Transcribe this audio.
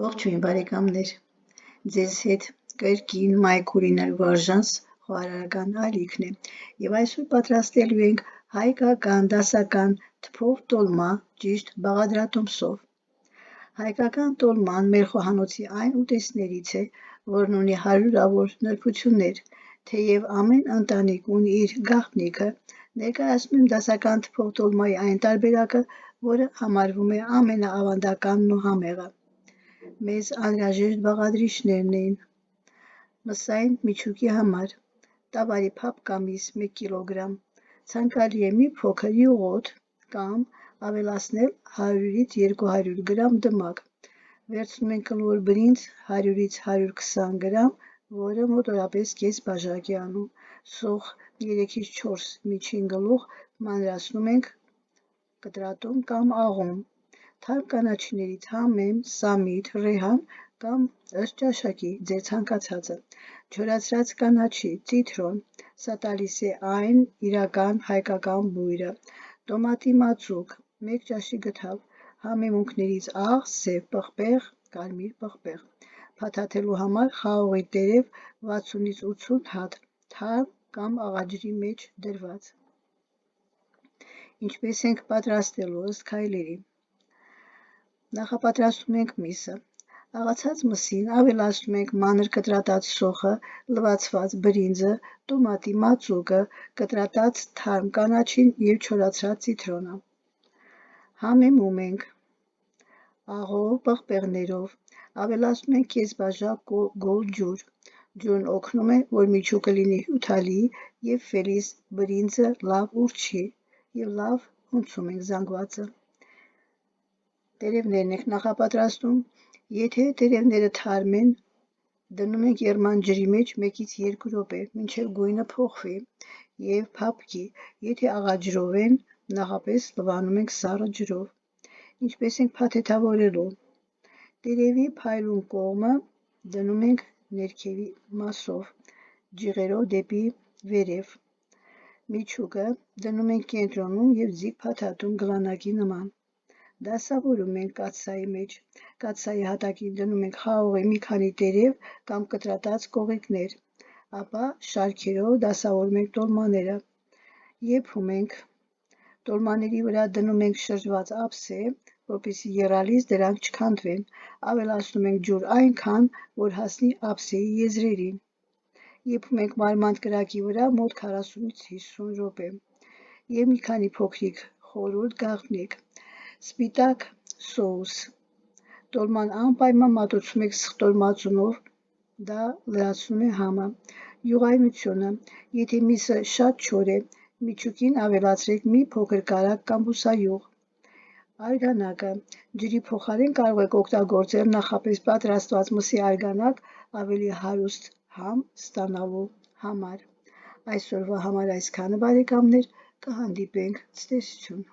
Ողջույն բարեկամներ, ձեզ հետ կրկին մայքուրինար վարժանս խոհարարական ալիքն է և այսօր պատրաստելու ենք հայկական դասական թփով տոլմա ճիշտ բաղադրատոմսով։ Հայկական տոլման մեր խոհանոցի այն ուտեստներից է, որն ունի հարյուրավոր նրբություններ, թեև ամեն ընտանիք ունի իր գաղտնիքը, ներկայացնում եմ դասական թփով տոլմայի այն տարբերակը, որը համարվում է ամենաավանդականն ու համեղը։ Մեզ անհրաժեշտ բաղադրիչներն էին մսային միջուկի համար տավարի փափկամիս 1 կգ, ցանկալի է մի փոքր յուղոտ կամ ավելացնել 100-ից 200 գ դմակ, վերցնում ենք կլոր բրինձ 100-ից 120 գ, որը մոտավորապես կես բաժակ է անում, սոխ 3-ից 4 միջին գլուխ մանրացնում ենք կտրատում կամ աղում, թարմ կանաչիներից համեմ, սամիտ, ռեհան կամ ըստ ճաշակի ձեր ցանկացածը, չորացրած կանաչի, ցիտրոն, սա տալիս է այն իրական հայկական բույրը, տոմատի մածուկ, 1 ճաշի գդալ, համեմունքներից աղ, սև պղպեղ, կարմիր պղպեղ, փաթաթելու համար խաղողի տերև 60-ից 80 հատ, թարմ կամ աղաջրի մեջ դրված։ Ինչպես ենք պատրաստելու ըստ քայլերի։ Նախապատրաստում ենք միսը։ Աղացած մսին ավելացնում ենք մանր կտրատած սոխը, լվացված բրինձը, տոմատի մածուկը, կտրատած թարմ կանաչին և չորացրած ցիտրոնը։ Համեմում ենք աղով, պղպեղներով, ավելացնում ենք կես բաժակ գոլ ջուր։ Ջուրն օգնում է, որ միջուկը լինի հյութալի և ֆելիս բրինձը լավ ուռչի և լավ հունցում ենք զանգվածը։ Տերևներն ենք նախապատրաստում, եթե տերևները թարմ են, դնում ենք եղման ջրի մեջ 1-ից 2 րոպե, մինչև գույնը փոխվի և փափկի, եթե աղաջրով են, նախապես լվանում ենք սառը ջրով։ Ինչպես ենք փաթեթավորելու։ Տերևի փայլուն կողմը դնում ենք ներքևի մասով, ջիղերով դեպի վերև, միջուկը դնում ենք կենտրոնում և ձիգ փաթաթում գլանակի նման։ Դասավորում ենք կաթսայի մեջ, կաթսայի հատակին դնում ենք խաղողի մի քանի տերև կամ կտրատած կողիկներ, ապա շարքերով դասավորում ենք տոլմաները, եփում ենք, տոլմաների վրա դնում ենք շրջված ափսե, որպեսզի եռալից դրանք չքանդվեն, ավելացնում ենք ջուր այնքան, որ հասնի ափսեի եզրերին, եփում ենք մարմանդ կրակի վրա մոտ 40-ից 50 րոպե և մի քանի փոքրիկ խորհուրդ գաղտնիք, սպիտակ սոուս, տոլման անպայման մատուցում եք սխտոր-մածունով, դա լրացնում է համը։ Յուղայնությունը, եթե միսը շատ չոր է, միջուկին ավելացրեք մի փոքր կարագ կամ բուսայուղ։ Արգանակը, ջրի փոխարեն կարող եք օգտագործել նախապես պատրաստված մսի արգանակ ավելի հարուստ համ ստանալու համար։ Այսօրվա համար այսքանը բարեկամներ, կհանդիպենք, ցտեսություն։